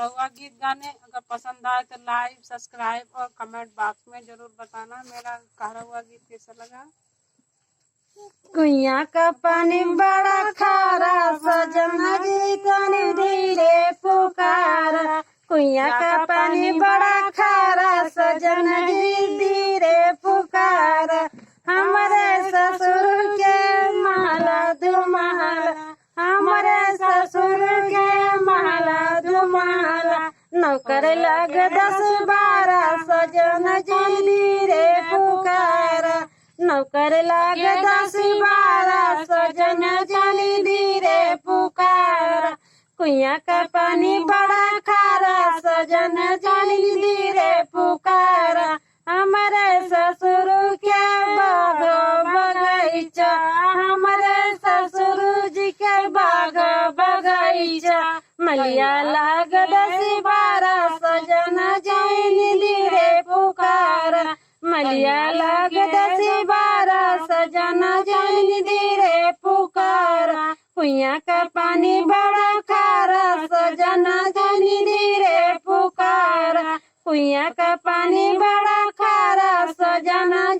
रहुआ गीत गाने अगर पसंद आए तो लाइक सब्सक्राइब और कमेंट बॉक्स में जरूर बताना मेरा रहुआ गीत कैसा लगा। कुइया का पानी बड़ा खारा सजना जी तनी धीरे पुकारा। कुइया का पानी बड़ा खारा सजना जी धीरे पुकारा। हमारे ससुर के महला दुमहला, हमारे ससुर के महला दुमहला। नौकर लग 10-12 सजना जी धीरे पुकारा। नौकर लाग 10-12 सजन जनी धीरे पुकारा। कुइया का पानी बड़ा खारा सजन जनी धीरे पुकारा। हमारे ससुर के बाग बगीचा, हमारे ससुर जी के बाग बगीचा। मलिया लाग 10-12 सजन जनी धीरे पुकारा। मलिया लाग 10-12 सजना जनी धीरे पुकारा। कुइया का पानी बड़ा खारा सजना जनी धीरे पुकारा। कुइया का पानी बड़ा खारा सजना